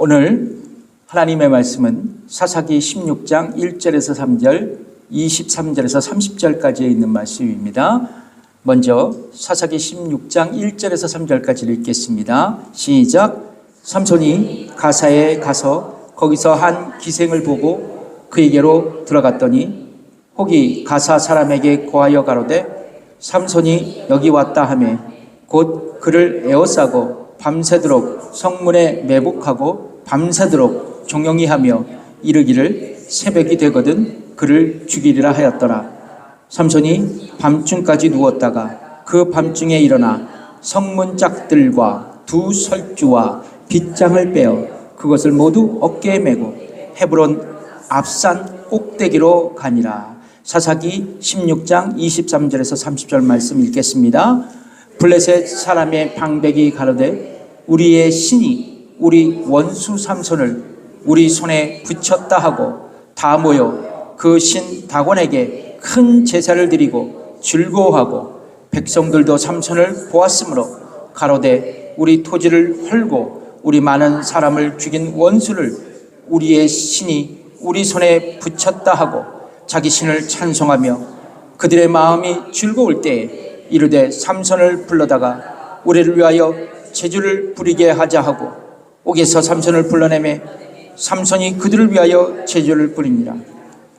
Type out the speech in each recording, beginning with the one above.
오늘 하나님의 말씀은 사사기 16장 1절에서 3절, 23절에서 30절까지에 있는 말씀입니다. 먼저 사사기 16장 1절에서 3절까지 읽겠습니다. 시작. 삼손이 가사에 가서 거기서 한 기생을 보고 그에게로 들어갔더니 혹이 가사 사람에게 고하여 가로되 삼손이 여기 왔다 하매 곧 그를 에워싸고 밤새도록 성문에 매복하고 밤새도록 종영이 하며 이르기를 새벽이 되거든 그를 죽이리라 하였더라. 삼손이 밤중까지 누웠다가 그 밤중에 일어나 성문 짝들과 두 설주와 빗장을 빼어 그것을 모두 어깨에 메고 헤브론 앞산 꼭대기로 가니라. 사사기 16장 23절에서 30절 말씀 읽겠습니다. 블레셋 사람의 방백이 가로되 우리의 신이 우리 원수 삼손을 우리 손에 붙였다 하고 다 모여 그 신 다곤에게 큰 제사를 드리고 즐거워하고 백성들도 삼손을 보았으므로 가로되 우리 토지를 헐고 우리 많은 사람을 죽인 원수를 우리의 신이 우리 손에 붙였다 하고 자기 신을 찬송하며 그들의 마음이 즐거울 때에 이르되 삼손을 불러다가 우리를 위하여 제주를 부리게 하자 하고 옥에서 삼손을 불러내매 삼손이 그들을 위하여 제주를 부리니라.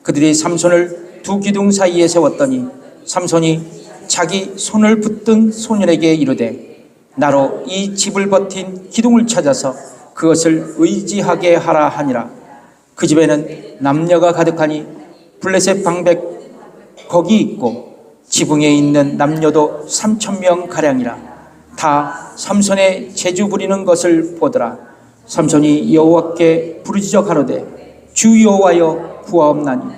그들이 삼손을 두 기둥 사이에 세웠더니 삼손이 자기 손을 붙든 소년에게 이르되 나로 이 집을 버틴 기둥을 찾아서 그것을 의지하게 하라 하니라. 그 집에는 남녀가 가득하니 블레셋 방백 거기 있고 지붕에 있는 남녀도 3,000명 가량이라. 다 삼손의 제주 부리는 것을 보더라. 삼손이 여호와께 부르짖어 가로되 주 여호와여 구하옵나니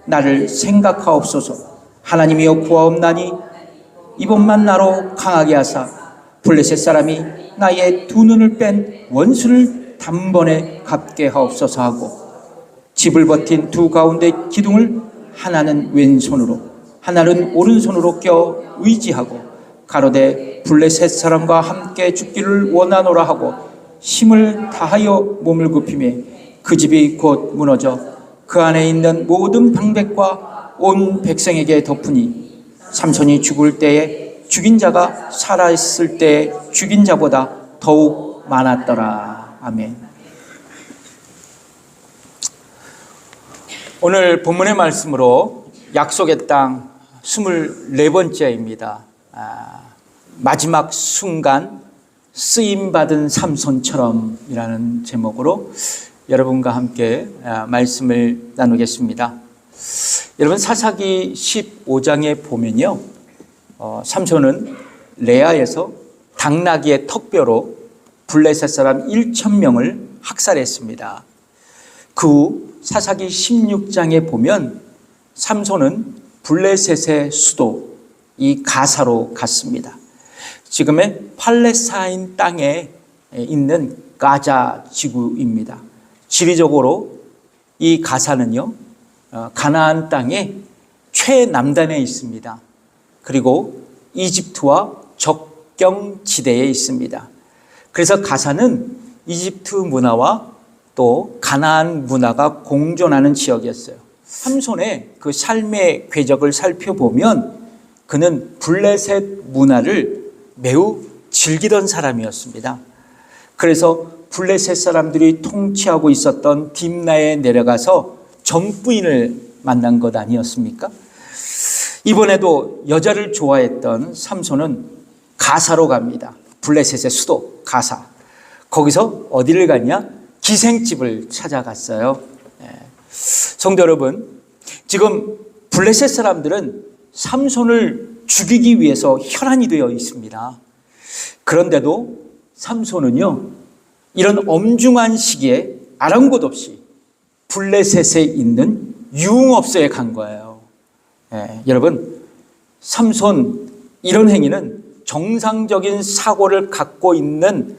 나를 생각하옵소서. 하나님이여 구하옵나니 이번만 나로 강하게 하사 블레셋 사람이 나의 두 눈을 뺀 원수를 단번에 갚게 하옵소서 하고 집을 버틴 두 가운데 기둥을 하나는 왼손으로 하나는 오른손으로 껴 의지하고 가로되 블레셋 사람과 함께 죽기를 원하노라 하고 힘을 다하여 몸을 굽히매 그 집이 곧 무너져 그 안에 있는 모든 방백과 온 백성에게 덮으니 삼손이 죽을 때에 죽인 자가 살아있을 때에 죽인 자보다 더욱 많았더라. 아멘. 오늘 본문의 말씀으로 약속의 땅 24번째입니다. 마지막 순간 쓰임받은 삼손처럼이라는 제목으로 여러분과 함께 말씀을 나누겠습니다. 여러분 사사기 15장에 보면요, 삼손은 레아에서 당나귀의 턱뼈로 블레셋 사람 1,000명을 학살했습니다. 그 후 사사기 16장에 보면 삼손은 블레셋의 수도 이 가사로 갔습니다. 지금의 팔레스타인 땅에 있는 가자 지구입니다. 지리적으로 이 가사는요, 가나안 땅의 최남단에 있습니다. 그리고 이집트와 접경 지대에 있습니다. 그래서 가사는 이집트 문화와 또 가나안 문화가 공존하는 지역이었어요. 삼손의 그 삶의 궤적을 살펴보면 그는 블레셋 문화를 매우 즐기던 사람이었습니다. 그래서 블레셋 사람들이 통치하고 있었던 딥나에 내려가서 전부인을 만난 것 아니었습니까? 이번에도 여자를 좋아했던 삼손은 가사로 갑니다. 블레셋의 수도 가사. 거기서 어디를 갔냐? 기생집을 찾아갔어요. 성도 여러분, 지금 블레셋 사람들은 삼손을 죽이기 위해서 혈안이 되어 있습니다. 그런데도 삼손은요, 이런 엄중한 시기에 아랑곳 없이 블레셋에 있는 유흥업소에 간 거예요. 여러분, 삼손 이런 행위는 정상적인 사고를 갖고 있는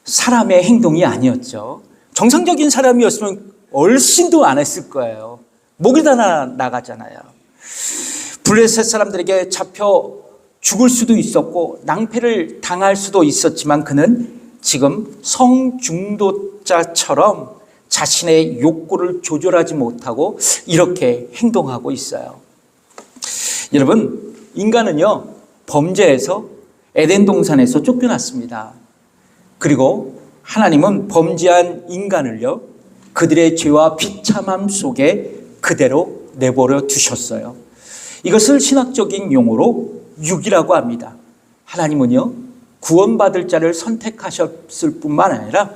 사람의 행동이 아니었죠. 정상적인 사람이었으면 얼씬도 안 했을 거예요. 목이 다 나가잖아요. 블레셋 사람들에게 잡혀 죽을 수도 있었고 낭패를 당할 수도 있었지만 그는 지금 성중독자처럼 자신의 욕구를 조절하지 못하고 이렇게 행동하고 있어요. 여러분, 인간은요, 범죄에서 에덴 동산에서 쫓겨났습니다. 그리고 하나님은 범죄한 인간을요, 그들의 죄와 비참함 속에 그대로 내버려 두셨어요. 이것을 신학적인 용어로 육이라고 합니다. 하나님은요, 구원받을 자를 선택하셨을 뿐만 아니라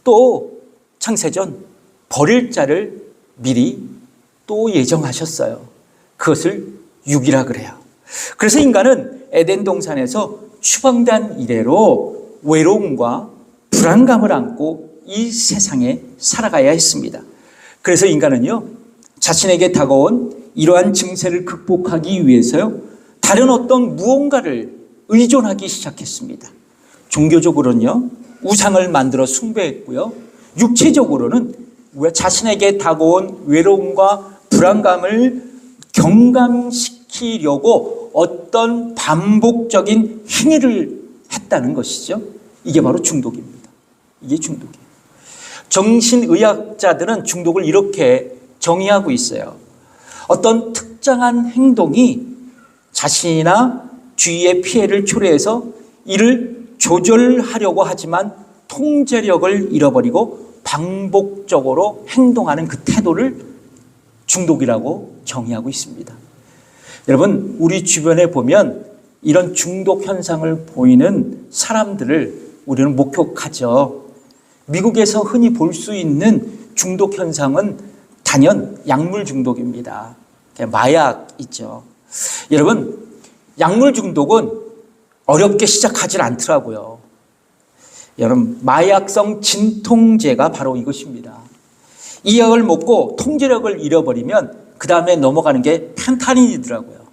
또 창세전 버릴 자를 미리 또 예정하셨어요. 그것을 육이라 그래요. 그래서 인간은 에덴 동산에서 추방된 이래로 외로움과 불안감을 안고 이 세상에 살아가야 했습니다. 그래서 인간은요, 자신에게 다가온 이러한 증세를 극복하기 위해서요, 다른 어떤 무언가를 의존하기 시작했습니다. 종교적으로는요, 우상을 만들어 숭배했고요, 육체적으로는 자신에게 다가온 외로움과 불안감을 경감시키려고 어떤 반복적인 행위를 했다는 것이죠. 이게 바로 중독입니다. 이게 중독이에요. 정신의학자들은 중독을 이렇게 정의하고 있어요. 어떤 특정한 행동이 자신이나 주위의 피해를 초래해서 이를 조절하려고 하지만 통제력을 잃어버리고 반복적으로 행동하는 그 태도를 중독이라고 정의하고 있습니다. 여러분, 우리 주변에 보면 이런 중독 현상을 보이는 사람들을 우리는 목격하죠. 미국에서 흔히 볼 수 있는 중독 현상은 단연 약물 중독입니다. 마약 있죠. 여러분, 약물 중독은 어렵게 시작하지 않더라고요. 여러분, 마약성 진통제가 바로 이것입니다. 이 약을 먹고 통제력을 잃어버리면 그 다음에 넘어가는 게 펜타닐이더라고요.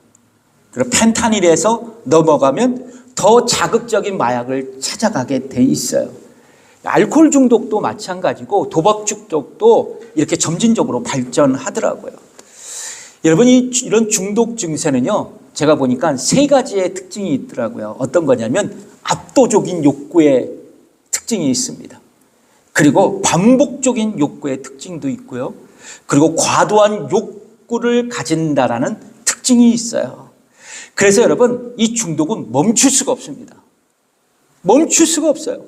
그리고 펜타닐에서 넘어가면 더 자극적인 마약을 찾아가게 돼 있어요. 알코올 중독도 마찬가지고 도박 중독도 이렇게 점진적으로 발전하더라고요. 여러분, 이런 중독 증세는요, 제가 보니까 세 가지의 특징이 있더라고요. 어떤 거냐면 압도적인 욕구의 특징이 있습니다. 그리고 반복적인 욕구의 특징도 있고요. 그리고 과도한 욕구를 가진다라는 특징이 있어요. 그래서 여러분, 이 중독은 멈출 수가 없습니다. 멈출 수가 없어요.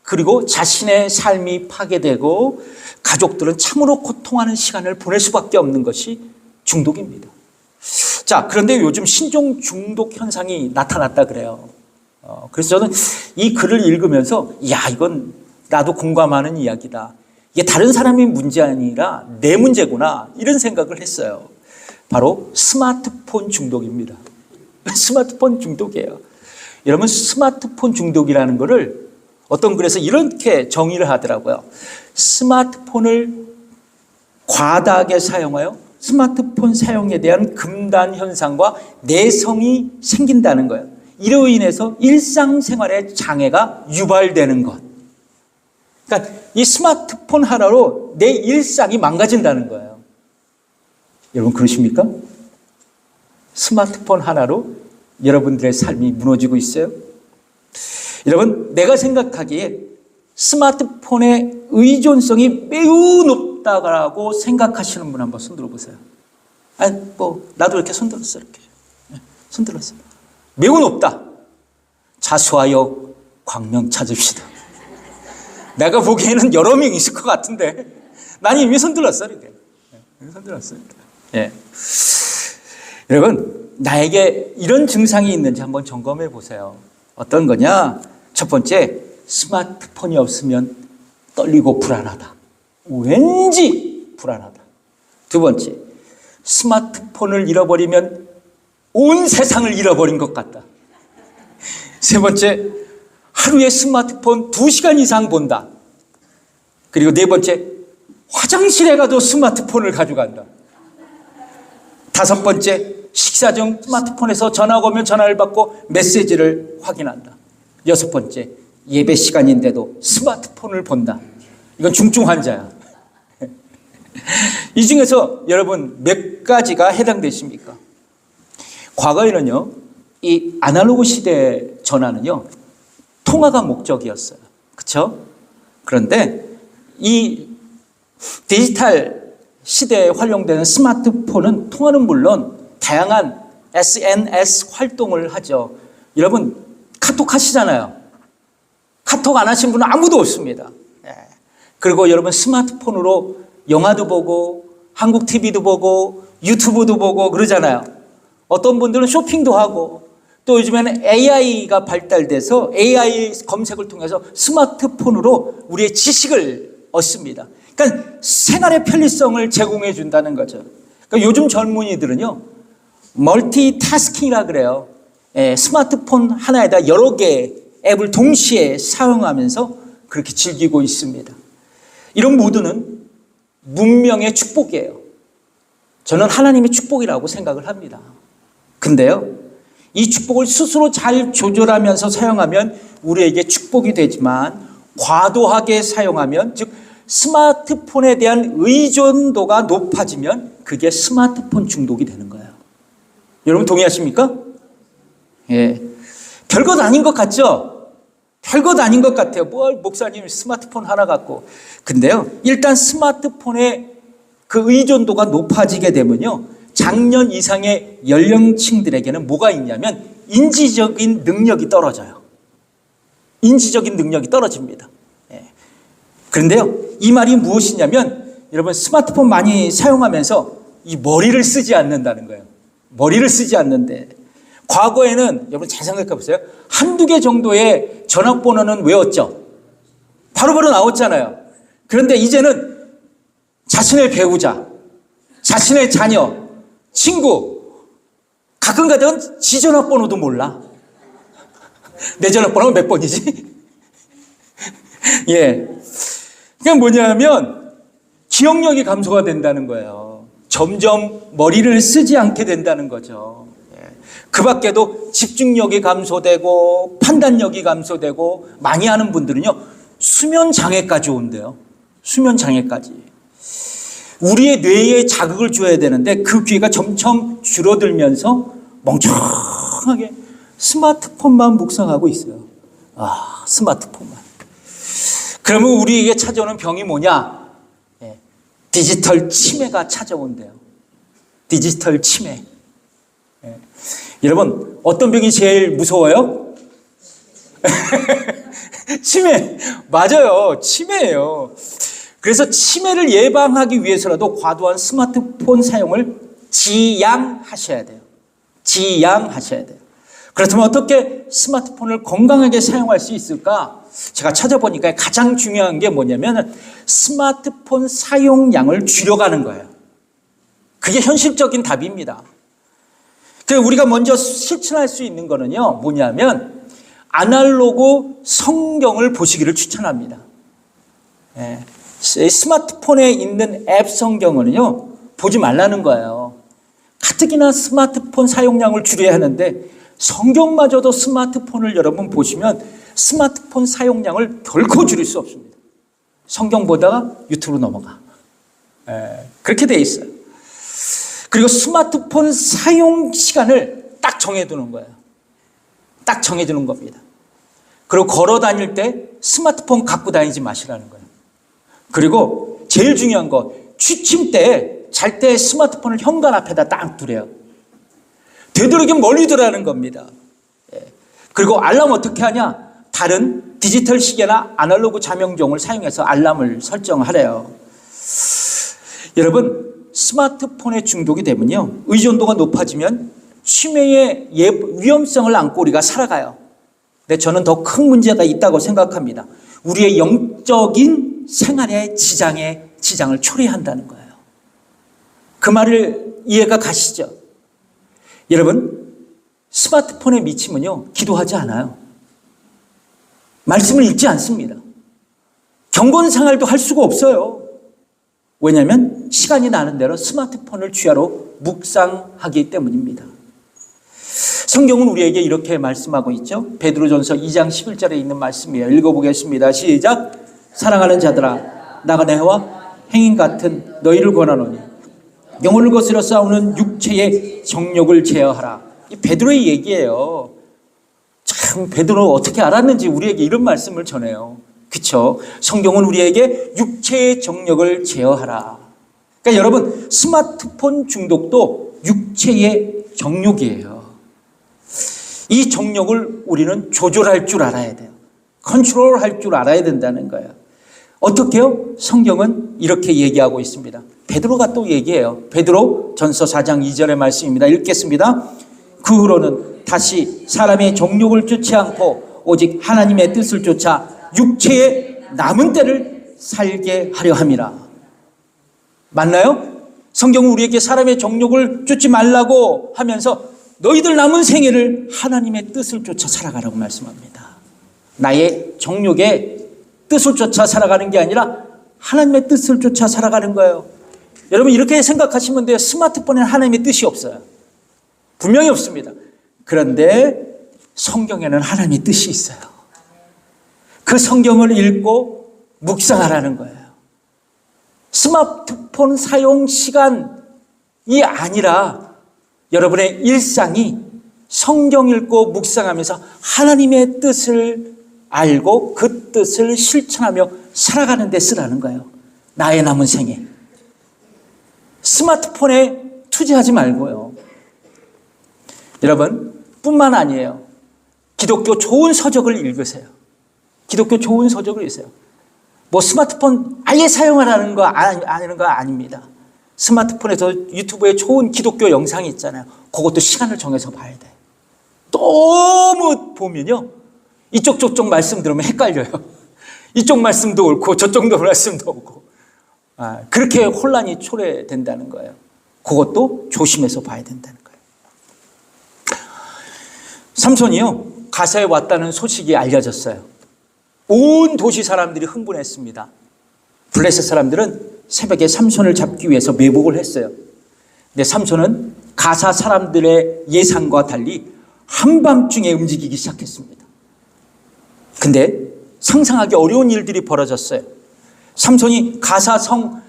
그리고 자신의 삶이 파괴되고 가족들은 참으로 고통하는 시간을 보낼 수밖에 없는 것이 중독입니다. 자, 그런데 요즘 신종 중독 현상이 나타났다 그래요. 그래서 저는 이 글을 읽으면서 이건 나도 공감하는 이야기다. 이게 다른 사람의 문제 아니라 내 문제구나, 이런 생각을 했어요. 바로 스마트폰 중독입니다. 스마트폰 중독이에요. 여러분, 스마트폰 중독이라는 거를 어떤 글에서 이렇게 정의를 하더라고요. 스마트폰을 과다하게 사용하여 스마트폰 사용에 대한 금단 현상과 내성이 생긴다는 거예요. 이로 인해서 일상생활에 장애가 유발되는 것. 그러니까 이 스마트폰 하나로 내 일상이 망가진다는 거예요. 여러분, 그러십니까? 스마트폰 하나로 여러분들의 삶이 무너지고 있어요? 여러분, 내가 생각하기에 스마트폰의 의존성이 매우 높다고 생각하시는 분 한번 손들어 보세요. 나도 이렇게 손들었어요. 이렇게. 손들었어요. 매우 높다. 자수하여 광명 찾읍시다. 내가 보기에는 여러 명 있을 것 같은데 난 이미 손들었어요. 이렇게. 손들었어요. 예. 여러분, 나에게 이런 증상이 있는지 한번 점검해 보세요. 어떤 거냐? 첫 번째, 스마트폰이 없으면 떨리고 불안하다. 왠지 불안하다. 두 번째, 스마트폰을 잃어버리면 온 세상을 잃어버린 것 같다. 세 번째, 하루에 스마트폰 2시간 이상 본다. 그리고 네 번째, 화장실에 가도 스마트폰을 가져간다. 다섯 번째, 식사 중 스마트폰에서 전화가 오면 전화를 받고 메시지를 확인한다. 여섯 번째, 예배 시간인데도 스마트폰을 본다. 이건 중증 환자야. 이 중에서 여러분 몇 가지가 해당되십니까? 과거에는요, 이 아날로그 시대 전화는요, 통화가 목적이었어요. 그렇죠? 그런데 이 디지털 시대에 활용되는 스마트폰은 통화는 물론 다양한 SNS 활동을 하죠. 여러분 카톡 하시잖아요. 카톡 안 하신 분은 아무도 없습니다. 그리고 여러분 스마트폰으로 영화도 보고 한국 TV도 보고 유튜브도 보고 그러잖아요. 어떤 분들은 쇼핑도 하고 또 요즘에는 AI가 발달돼서 AI 검색을 통해서 스마트폰으로 우리의 지식을 얻습니다. 그러니까 생활의 편리성을 제공해 준다는 거죠. 그러니까 요즘 젊은이들은요, 멀티태스킹이라 그래요. 스마트폰 하나에다 여러 개의 앱을 동시에 사용하면서 그렇게 즐기고 있습니다. 이런 모두는 문명의 축복이에요. 저는 하나님의 축복이라고 생각을 합니다. 근데요, 이 축복을 스스로 잘 조절하면서 사용하면 우리에게 축복이 되지만 과도하게 사용하면, 즉 스마트폰에 대한 의존도가 높아지면 그게 스마트폰 중독이 되는 거예요. 여러분 동의하십니까? 예. 별것 아닌 것 같죠? 별것 아닌 것 같아요. 뭘 목사님 스마트폰 하나 갖고. 근데요, 일단 스마트폰의 그 의존도가 높아지게 되면요, 장년 이상의 연령층들에게는 뭐가 있냐면 인지적인 능력이 떨어져요. 인지적인 능력이 떨어집니다. 그런데요, 이 말이 무엇이냐면 여러분 스마트폰 많이 사용하면서 이 머리를 쓰지 않는다는 거예요. 머리를 쓰지 않는데, 과거에는 여러분 잘 생각해 보세요. 한두 개 정도의 전화번호는 외웠죠. 바로바로 나왔잖아요. 그런데 이제는 자신의 배우자, 자신의 자녀, 친구, 가끔 가다가 지 전화번호도 몰라. 내 전화번호가 몇 번이지? 예. 그게 뭐냐면 기억력이 감소가 된다는 거예요. 점점 머리를 쓰지 않게 된다는 거죠. 그 밖에도 집중력이 감소되고 판단력이 감소되고, 많이 하는 분들은요, 수면 장애까지 온대요. 수면 장애까지. 우리의 뇌에 자극을 줘야 되는데 그 기회가 점점 줄어들면서 멍청하게 스마트폰만 묵상하고 있어요. 스마트폰만. 그러면 우리에게 찾아오는 병이 뭐냐? 디지털 치매가 찾아온대요. 디지털 치매. 여러분 어떤 병이 제일 무서워요? 치매. 맞아요. 치매예요. 그래서 치매를 예방하기 위해서라도 과도한 스마트폰 사용을 지양하셔야 돼요. 지양하셔야 돼요. 그렇다면 어떻게 스마트폰을 건강하게 사용할 수 있을까? 제가 찾아보니까 가장 중요한 게 뭐냐면 스마트폰 사용량을 줄여가는 거예요. 그게 현실적인 답입니다. 그래서 우리가 먼저 실천할 수 있는 거는요, 뭐냐면 아날로그 성경을 보시기를 추천합니다. 스마트폰에 있는 앱 성경은요, 보지 말라는 거예요. 가뜩이나 스마트폰 사용량을 줄여야 하는데 성경마저도 스마트폰을 여러분 보시면 스마트폰 사용량을 결코 줄일 수 없습니다. 성경 보다가 유튜브로 넘어가. 그렇게 돼 있어요. 그리고 스마트폰 사용 시간을 딱 정해두는 거예요. 딱 정해두는 겁니다. 그리고 걸어 다닐 때 스마트폰 갖고 다니지 마시라는 거예요. 그리고 제일 중요한 거, 취침 때, 잘 때 스마트폰을 현관 앞에다 딱 두래요. 되도록이면 멀리 두라는 겁니다. 그리고 알람 어떻게 하냐? 다른 디지털 시계나 아날로그 자명종을 사용해서 알람을 설정하래요. 여러분 스마트폰에 중독이 되면요, 의존도가 높아지면 치매의 위험성을 안고 우리가 살아가요. 근데 저는 더 큰 문제가 있다고 생각합니다. 우리의 영적인 생활에 지장을 초래한다는 거예요. 그 말을 이해가 가시죠? 여러분 스마트폰에 미치면요, 기도하지 않아요. 말씀을 읽지 않습니다. 경건 생활도 할 수가 없어요. 왜냐하면 시간이 나는 대로 스마트폰을 취하로 묵상하기 때문입니다. 성경은 우리에게 이렇게 말씀하고 있죠. 베드로전서 2장 11절에 있는 말씀이에요. 읽어보겠습니다. 시작. 사랑하는 자들아, 나가 내와 행인 같은 너희를 권하노니 영혼을 거스려 싸우는 육체의 정욕을 제어하라. 이 베드로의 얘기예요. 참 베드로 어떻게 알았는지 우리에게 이런 말씀을 전해요. 그쵸? 성경은 우리에게 육체의 정욕을 제어하라. 그러니까 여러분, 스마트폰 중독도 육체의 정욕이에요. 이 정욕을 우리는 조절할 줄 알아야 돼요. 컨트롤할 줄 알아야 된다는 거예요. 어떻게요? 성경은 이렇게 얘기하고 있습니다. 베드로가 또 얘기해요. 베드로 전서 4장 2절의 말씀입니다. 읽겠습니다. 그 후로는 다시 사람의 정욕을 쫓지 않고 오직 하나님의 뜻을 쫓아 육체의 남은 때를 살게 하려 함이라. 맞나요? 성경은 우리에게 사람의 정욕을 쫓지 말라고 하면서 너희들 남은 생애를 하나님의 뜻을 쫓아 살아가라고 말씀합니다. 나의 정욕의 뜻을 쫓아 살아가는 게 아니라 하나님의 뜻을 쫓아 살아가는 거예요. 여러분 이렇게 생각하시면 돼요. 스마트폰에는 하나님의 뜻이 없어요. 분명히 없습니다. 그런데 성경에는 하나님의 뜻이 있어요. 그 성경을 읽고 묵상하라는 거예요. 스마트폰 사용 시간이 아니라 여러분의 일상이 성경 읽고 묵상하면서 하나님의 뜻을 알고 그 뜻을 실천하며 살아가는 데 쓰라는 거예요. 나의 남은 생에. 스마트폰에 투자하지 말고요. 여러분 뿐만 아니에요. 기독교 좋은 서적을 읽으세요. 기독교 좋은 서적을 읽으세요. 뭐 스마트폰 아예 사용하라는 거 아닙니다. 스마트폰에서 유튜브에 좋은 기독교 영상이 있잖아요. 그것도 시간을 정해서 봐야 돼. 너무 보면요. 이쪽 저쪽 말씀 들으면 헷갈려요. 이쪽 말씀도 옳고 저쪽 말씀도 옳고. 그렇게 혼란이 초래된다는 거예요. 그것도 조심해서 봐야 된다는 거예요. 삼손이요. 가사에 왔다는 소식이 알려졌어요. 온 도시 사람들이 흥분했습니다. 블레셋 사람들은 새벽에 삼손을 잡기 위해서 매복을 했어요. 근데 삼손은 가사 사람들의 예상과 달리 한밤중에 움직이기 시작했습니다. 근데 상상하기 어려운 일들이 벌어졌어요. 삼손이 가사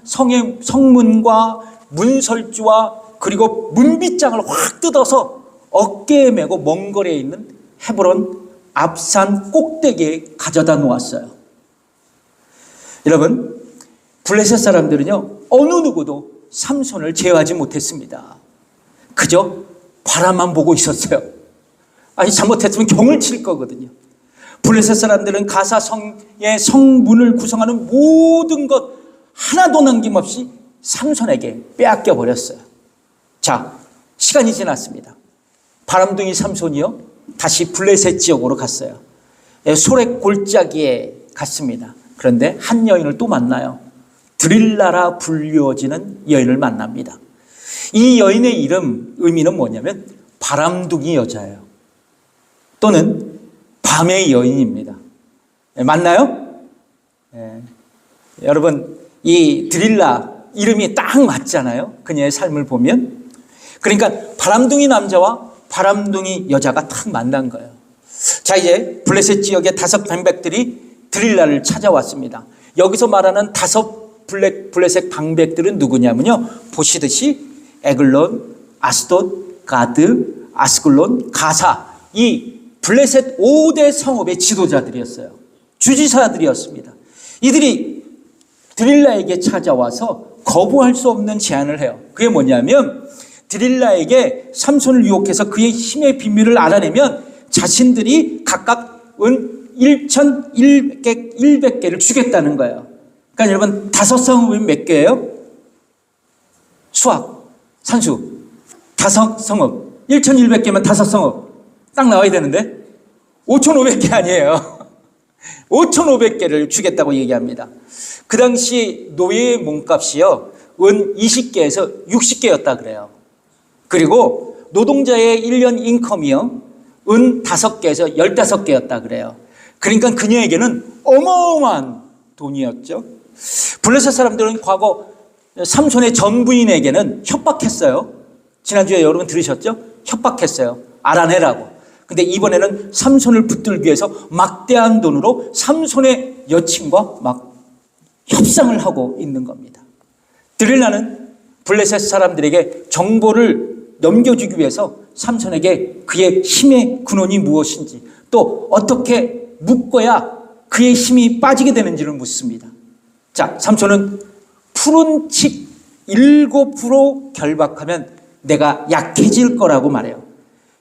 성의 성문과 문설주와 그리고 문빗장을 확 뜯어서 어깨에 메고 먼 거리에 있는 헤브론 앞산 꼭대기에 가져다 놓았어요. 여러분 블레셋 사람들은요 어느 누구도 삼손을 제어하지 못했습니다. 그저 바라만 보고 있었어요. 아니 잘못했으면 경을 칠 거거든요. 블레셋 사람들은 가사 성의 성문을 구성하는 모든 것 하나도 남김없이 삼손에게 빼앗겨 버렸어요. 자, 시간이 지났습니다. 바람둥이 삼손이요 다시 블레셋 지역으로 갔어요. 소렉 골짜기에 갔습니다. 그런데 한 여인을 또 만나요. 드릴라라 불리워지는 여인을 만납니다. 이 여인의 의미는 뭐냐면 바람둥이 여자예요. 또는 밤의 여인입니다. 맞나요? 여러분 이 드릴라 이름이 딱 맞잖아요. 그녀의 삶을 보면. 그러니까 바람둥이 남자와 바람둥이 여자가 딱 만난 거예요. 자, 이제 블레셋 지역의 5 방백들이 드릴라를 찾아왔습니다. 여기서 말하는 5 블레셋 방백들은 누구냐면요. 보시듯이 에글론, 아스돗, 가드, 아스글론, 가사 이 블레셋 5대 성읍의 지도자들이었어요. 주지사들이었습니다. 이들이 드릴라에게 찾아와서 거부할 수 없는 제안을 해요. 그게 뭐냐면 드릴라에게 삼손을 유혹해서 그의 힘의 비밀을 알아내면 자신들이 각각 은 1,100개를 주겠다는 거예요. 그러니까 여러분 5 성읍은 몇 개예요? 수학, 산수 5 성읍 1,100개면 5 성읍 딱 나와야 되는데 5,500개 아니에요. 5,500개를 주겠다고 얘기합니다. 그 당시 노예의 몸값이요 은 20개에서 60개였다 그래요. 그리고 노동자의 1년 인컴이요 은 5개에서 15개였다 그래요. 그러니까 그녀에게는 어마어마한 돈이었죠. 블레셋 사람들은 과거 삼손의 전 부인에게는 협박했어요. 지난주에 여러분 들으셨죠? 협박했어요. 알아내라고. 근데 이번에는 삼손을 붙들기 위해서 막대한 돈으로 삼손의 여친과 막 협상을 하고 있는 겁니다. 드릴라는 블레셋 사람들에게 정보를 넘겨주기 위해서 삼손에게 그의 힘의 근원이 무엇인지 또 어떻게 묶어야 그의 힘이 빠지게 되는지를 묻습니다. 자, 삼손은 푸른 칡 7으로 결박하면 내가 약해질 거라고 말해요.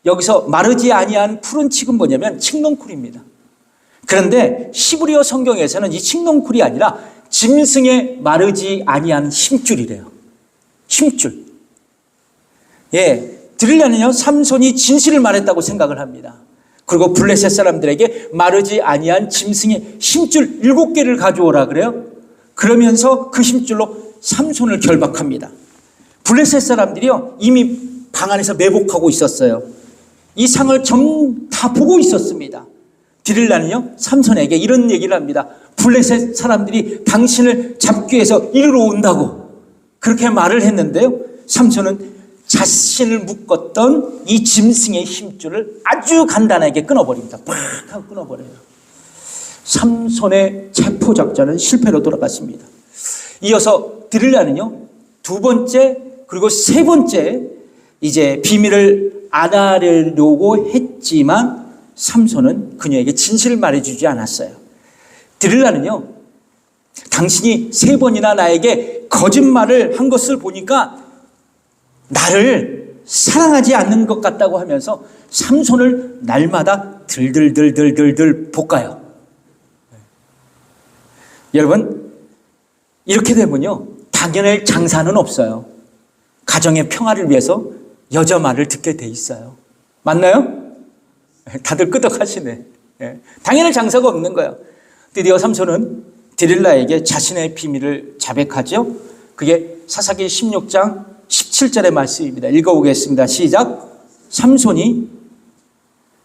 여기서 마르지 아니한 푸른 칡은 뭐냐면 칡농쿨입니다. 그런데 시브리어 성경에서는 이 칡농쿨이 아니라 짐승의 마르지 아니한 힘줄이래요. 힘줄. 예, 들으려는요, 삼손이 진실을 말했다고 생각을 합니다. 그리고 블레셋 사람들에게 마르지 아니한 짐승의 힘줄 7개를 가져오라 그래요. 그러면서 그 힘줄로 삼손을 결박합니다. 블레셋 사람들이요, 이미 방 안에서 매복하고 있었어요. 이 상을 전 다 보고 있었습니다. 디릴라는요, 삼손에게 이런 얘기를 합니다. 블레셋 사람들이 당신을 잡기 위해서 이리로 온다고 그렇게 말을 했는데요, 삼손은 자신을 묶었던 이 짐승의 힘줄을 아주 간단하게 끊어버립니다. 팍 하고 끊어버려요. 삼손의 체포작전은 실패로 돌아갔습니다. 이어서 디릴라는요, 2번째 그리고 3번째 이제 비밀을 안 하려고 했지만 삼손은 그녀에게 진실을 말해주지 않았어요. 디릴라는요, 당신이 3번이나 나에게 거짓말을 한 것을 보니까 나를 사랑하지 않는 것 같다고 하면서 삼손을 날마다 들들들들들들 볶아요. 여러분, 이렇게 되면요, 당연할 장사는 없어요. 가정의 평화를 위해서 여자 말을 듣게 돼 있어요. 맞나요? 다들 끄덕하시네. 당연할 장사가 없는 거예요. 드디어 삼손은 디릴라에게 자신의 비밀을 자백하죠. 그게 사사기 16장 17절의 말씀입니다. 읽어보겠습니다. 시작. 삼손이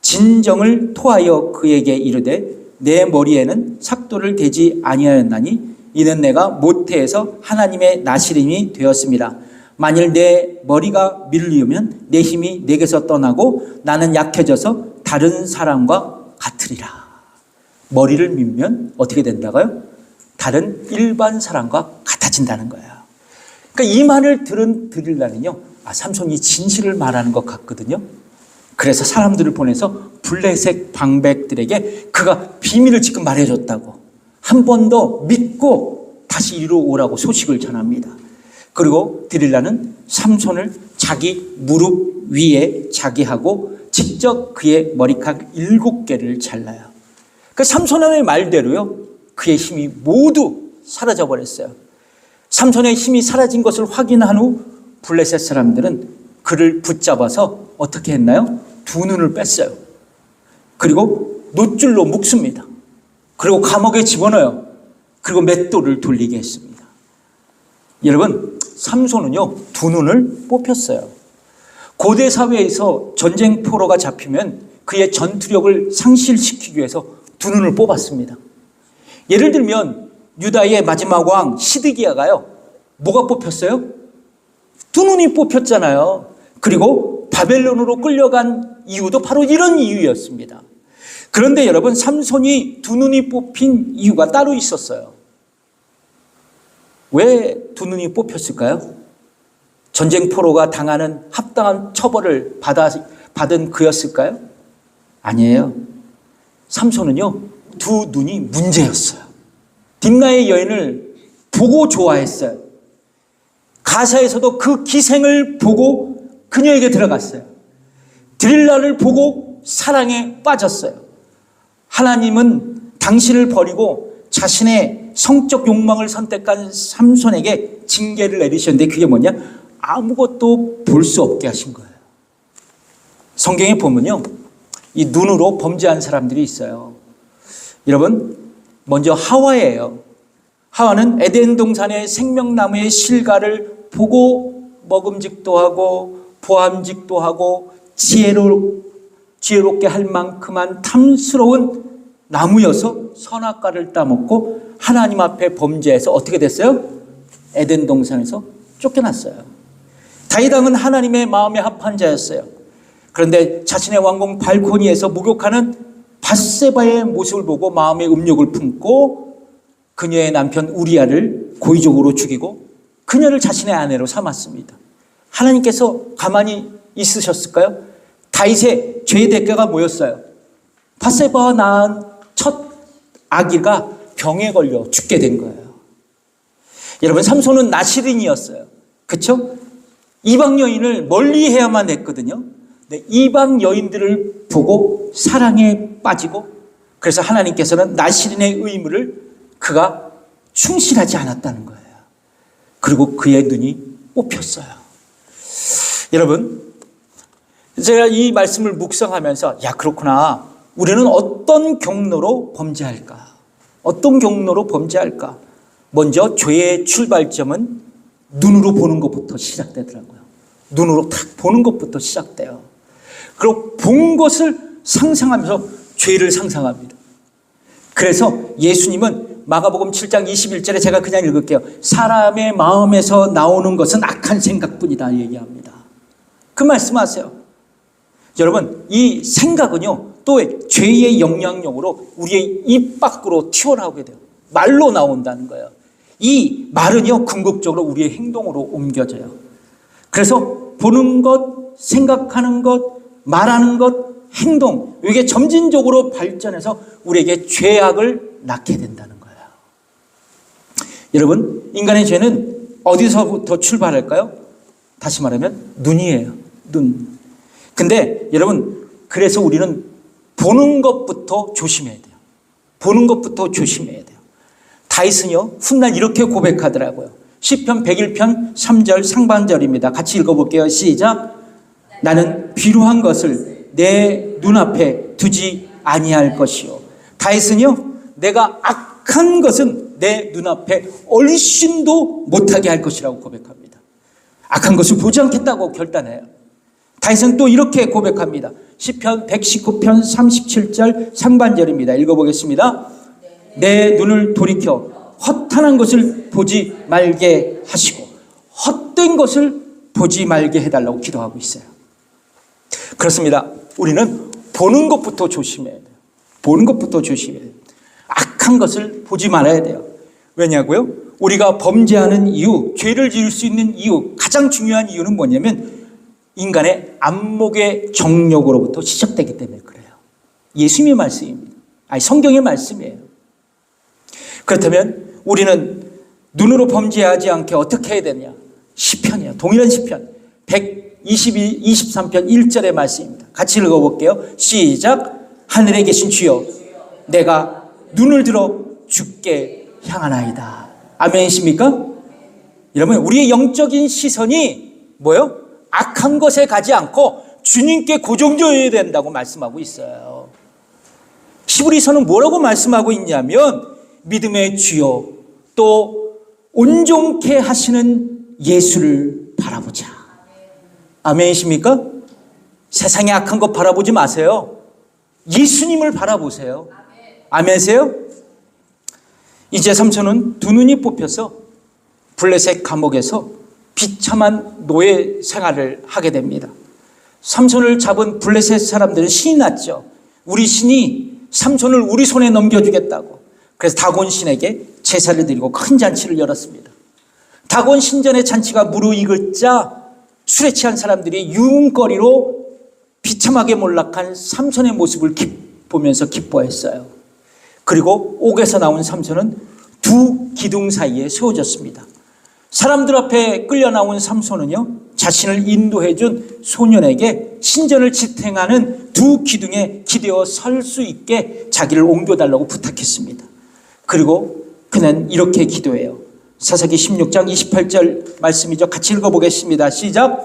진정을 토하여 그에게 이르되 내 머리에는 삭도를 대지 아니하였나니 이는 내가 모태에서 하나님의 나시림이 되었습니다. 만일 내 머리가 밀리우면 내 힘이 내게서 떠나고 나는 약해져서 다른 사람과 같으리라. 머리를 밀면 어떻게 된다고요? 다른 일반 사람과 같아진다는 거예요. 그러니까 이 말을 들은 디릴라는요, 삼손이 진실을 말하는 것 같거든요. 그래서 사람들을 보내서 블레셋 방백들에게 그가 비밀을 지금 말해줬다고 한 번 더 믿고 다시 이리로 오라고 소식을 전합니다. 그리고 디릴라는 삼손을 자기 무릎 위에 자기하고 직접 그의 머리카락 7개를 잘라요. 그 삼손의 말대로요, 그의 힘이 모두 사라져 버렸어요. 삼손의 힘이 사라진 것을 확인한 후 블레셋 사람들은 그를 붙잡아서 어떻게 했나요? 2눈을 뺐어요. 그리고 놋줄로 묶습니다. 그리고 감옥에 집어넣어요. 그리고 맷돌을 돌리게 했습니다. 여러분, 삼손은요, 2눈을 뽑혔어요. 고대 사회에서 전쟁 포로가 잡히면 그의 전투력을 상실시키기 위해서 2눈을 뽑았습니다. 예를 들면 유다의 마지막 왕 시드기야가요, 뭐가 뽑혔어요? 2눈이 뽑혔잖아요. 그리고 바벨론으로 끌려간 이유도 바로 이런 이유였습니다. 그런데 여러분, 삼손이 2눈이 뽑힌 이유가 따로 있었어요. 왜 2눈이 뽑혔을까요? 전쟁 포로가 당하는 합당한 처벌을 받은 그였을까요? 아니에요. 삼손은요, 2눈이 문제였어요. 딥나의 여인을 보고 좋아했어요. 가사에서도 그 기생을 보고 그녀에게 들어갔어요. 디릴라를 보고 사랑에 빠졌어요. 하나님은 당신을 버리고 자신의 성적 욕망을 선택한 삼손에게 징계를 내리셨는데 그게 뭐냐? 아무것도 볼 수 없게 하신 거예요. 성경에 보면요, 이 눈으로 범죄한 사람들이 있어요. 여러분, 먼저 하와예요. 하와는 에덴 동산의 생명나무의 실과를 보고 먹음직도 하고 보암직도 하고 지혜롭게 할 만큼한 탐스러운 나무여서 선악과를 따먹고 하나님 앞에 범죄해서 어떻게 됐어요? 에덴 동산에서 쫓겨났어요. 다윗 왕은 하나님의 마음에 합한 자였어요. 그런데 자신의 왕궁 발코니에서 목욕하는 밧세바의 모습을 보고 마음의 음욕을 품고 그녀의 남편 우리아를 고의적으로 죽이고 그녀를 자신의 아내로 삼았습니다. 하나님께서 가만히 있으셨을까요? 다윗의 죄의 대가가 뭐였어요? 밧세바와 낳은 첫 아기가 병에 걸려 죽게 된 거예요. 여러분, 삼손은 나시린이었어요. 그렇죠? 이방 여인을 멀리해야만 했거든요. 근데 이방 여인들을 보고 사랑에 빠지고, 그래서 하나님께서는 나시린의 의무를 그가 충실하지 않았다는 거예요. 그리고 그의 눈이 뽑혔어요. 여러분, 제가 이 말씀을 묵상하면서 그렇구나. 우리는 어떤 경로로 범죄할까? 어떤 경로로 범죄할까? 먼저 죄의 출발점은 눈으로 보는 것부터 시작되더라고요. 눈으로 탁 보는 것부터 시작돼요. 그리고 본 것을 상상하면서 죄를 상상합니다. 그래서 예수님은 마가복음 7장 21절에 제가 그냥 읽을게요. 사람의 마음에서 나오는 것은 악한 생각뿐이다 얘기합니다. 그 말씀하세요. 여러분, 이 생각은요, 또 죄의 영향력으로 우리의 입 밖으로 튀어나오게 돼요. 말로 나온다는 거예요. 이 말은요, 궁극적으로 우리의 행동으로 옮겨져요. 그래서 보는 것, 생각하는 것, 말하는 것, 행동, 이게 점진적으로 발전해서 우리에게 죄악을 낳게 된다는 거예요. 여러분, 인간의 죄는 어디서부터 출발할까요? 다시 말하면 눈이에요. 눈. 근데 여러분, 그래서 우리는 보는 것부터 조심해야 돼요. 보는 것부터 조심해야 돼요. 다윗은요, 훗날 이렇게 고백하더라고요. 시편 101편 3절 상반절입니다. 같이 읽어볼게요. 시작. 나는 비루한 것을 내 눈앞에 두지 아니할 것이요. 다윗은요, 내가 악한 것은 내 눈앞에 얼씬도 못하게 할 것이라고 고백합니다. 악한 것을 보지 않겠다고 결단해요. 다윗은 또 이렇게 고백합니다. 시편 119편 37절 상반절입니다. 읽어보겠습니다. 내 눈을 돌이켜 허탄한 것을 보지 말게 하시고 헛된 것을 보지 말게 해달라고 기도하고 있어요. 그렇습니다. 우리는 보는 것부터 조심해야 돼요. 보는 것부터 조심해야 돼요. 악한 것을 보지 말아야 돼요. 왜냐고요? 우리가 범죄하는 이유, 죄를 지을 수 있는 이유, 가장 중요한 이유는 뭐냐면 인간의 안목의 정욕으로부터 시작되기 때문에 그래요. 예수님의 말씀입니다. 성경의 말씀이에요. 그렇다면 우리는 눈으로 범죄하지 않게 어떻게 해야 되냐? 시편이에요. 동일한 시편 123편 1절의 말씀입니다. 같이 읽어볼게요. 시작. 하늘에 계신 주여, 내가 눈을 들어 주께 향하나이다. 아멘이십니까? 여러분, 우리의 영적인 시선이 뭐예요? 악한 것에 가지 않고 주님께 고정되어야 된다고 말씀하고 있어요. 히브리서는 뭐라고 말씀하고 있냐면 믿음의 주요 또 온전케 하시는 예수를 바라보자. 아멘이십니까? 세상의 악한 것 바라보지 마세요. 예수님을 바라보세요. 아멘이세요? 이제 삼손은 두 눈이 뽑혀서 블레셋 감옥에서 비참한 노예 생활을 하게 됩니다. 삼손을 잡은 블레셋 사람들은 신이 났죠. 우리 신이 삼손을 우리 손에 넘겨주겠다고. 그래서 다곤 신에게 제사를 드리고 큰 잔치를 열었습니다. 다곤 신전의 잔치가 무르익을자 술에 취한 사람들이 유흥거리로 비참하게 몰락한 삼손의 모습을 보면서 기뻐했어요. 그리고 옥에서 나온 삼손은 두 기둥 사이에 세워졌습니다. 사람들 앞에 끌려 나온 삼손은요, 자신을 인도해준 소년에게 신전을 지탱하는 두 기둥에 기대어 설 수 있게 자기를 옮겨달라고 부탁했습니다. 그리고 그는 이렇게 기도해요. 사사기 16장 28절 말씀이죠. 같이 읽어보겠습니다. 시작.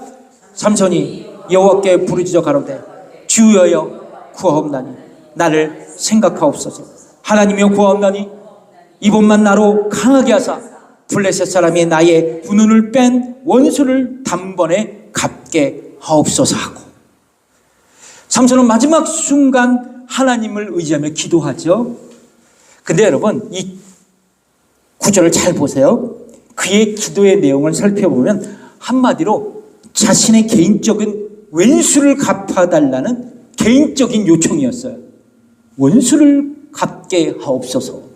삼손이 여호와께 부르짖어 가로되 주여여 구하옵나니 나를 생각하옵소서. 하나님이여 구하옵나니 이번만 나로 강하게 하사 블레셋 사람이 나의 두 눈을 뺀 원수를 단번에 갚게 하옵소서 하고, 삼손은 마지막 순간 하나님을 의지하며 기도하죠. 근데 여러분, 이 구절을 잘 보세요. 그의 기도의 내용을 살펴보면 한마디로 자신의 개인적인 원수를 갚아달라는 개인적인 요청이었어요. 원수를 갚게 하옵소서.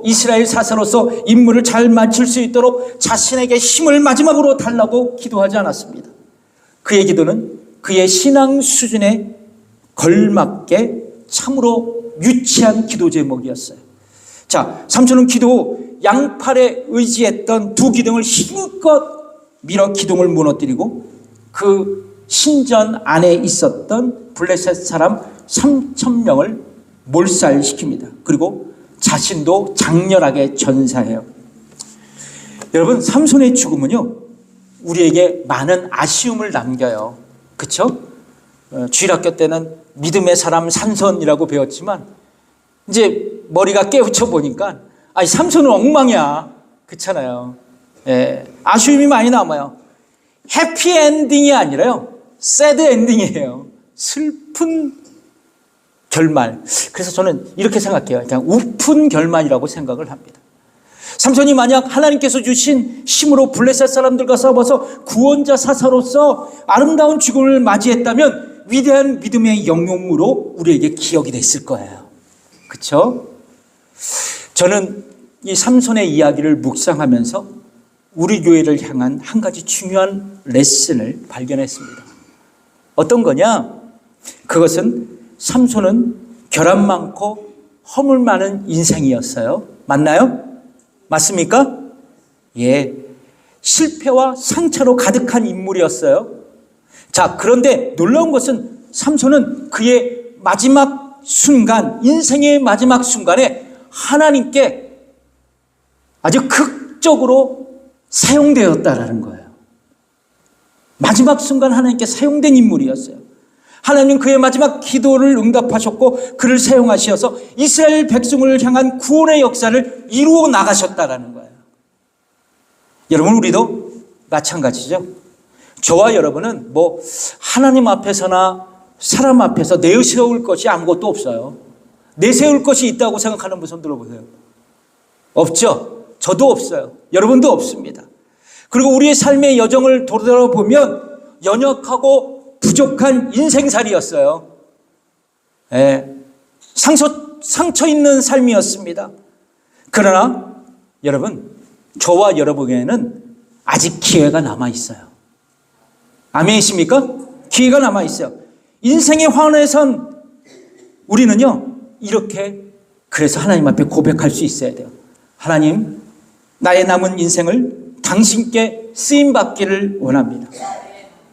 이스라엘 사사로서 임무를 잘 마칠 수 있도록 자신에게 힘을 마지막으로 달라고 기도하지 않았습니다. 그의 기도는 그의 신앙 수준에 걸맞게 참으로 유치한 기도 제목이었어요. 자, 삼손은 기도 양팔에 의지했던 두 기둥을 힘껏 밀어 기둥을 무너뜨리고 그 신전 안에 있었던 블레셋 사람 3,000명을 몰살시킵니다. 그리고 자신도 장렬하게 전사해요. 여러분, 삼손의 죽음은요, 우리에게 많은 아쉬움을 남겨요. 그렇죠? 주일학교 때는 믿음의 사람 삼손이라고 배웠지만 이제 머리가 깨우쳐 보니까 삼손은 엉망이야. 그렇잖아요. 예, 아쉬움이 많이 남아요. 해피엔딩이 아니라요, 새드 엔딩이에요. 슬픈 결말. 그래서 저는 이렇게 생각해요. 그냥 우픈 결말이라고 생각을 합니다. 삼손이 만약 하나님께서 주신 힘으로 블레셋 사람들과 싸워서 구원자 사사로서 아름다운 죽음을 맞이했다면 위대한 믿음의 영웅으로 우리에게 기억이 됐을 거예요. 그렇죠? 저는 이 삼손의 이야기를 묵상하면서 우리 교회를 향한 한 가지 중요한 레슨을 발견했습니다. 어떤 거냐? 그것은 삼손은 결함 많고 허물 많은 인생이었어요. 맞나요? 맞습니까? 예. 실패와 상처로 가득한 인물이었어요. 자, 그런데 놀라운 것은 삼손은 그의 마지막 순간, 인생의 마지막 순간에 하나님께 아주 극적으로 사용되었다라는 거예요. 마지막 순간 하나님께 사용된 인물이었어요. 하나님 그의 마지막 기도를 응답하셨고 그를 사용하셔서 이스라엘 백성을 향한 구원의 역사를 이루어 나가셨다라는 거예요. 여러분, 우리도 마찬가지죠. 저와 여러분은 하나님 앞에서나 사람 앞에서 내세울 것이 아무것도 없어요. 내세울 것이 있다고 생각하는 분 손 들어보세요. 없죠? 저도 없어요. 여러분도 없습니다. 그리고 우리의 삶의 여정을 돌아보면 연약하고 부족한 인생살이었어요. 예, 상처 있는 삶이었습니다. 그러나 여러분, 저와 여러분에게는 아직 기회가 남아있어요. 아멘이십니까? 기회가 남아있어요. 인생의 환호에선 우리는요, 이렇게 그래서 하나님 앞에 고백할 수 있어야 돼요. 하나님, 나의 남은 인생을 당신께 쓰임받기를 원합니다.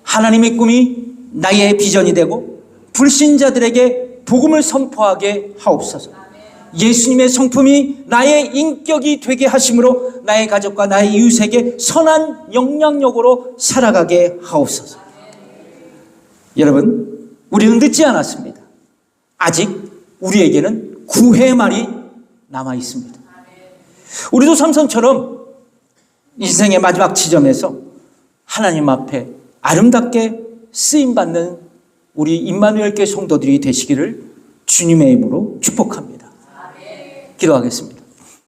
하나님의 꿈이 나의 비전이 되고 불신자들에게 복음을 선포하게 하옵소서. 예수님의 성품이 나의 인격이 되게 하심으로 나의 가족과 나의 이웃에게 선한 영향력으로 살아가게 하옵소서. 여러분, 우리는 늦지 않았습니다. 아직 우리에게는 구회의 말이 남아 있습니다. 우리도 삼손처럼 인생의 마지막 지점에서 하나님 앞에 아름답게 쓰임받는 우리 임마누엘 교회 성도들이 되시기를 주님의 이름으로 축복합니다. 기도하겠습니다.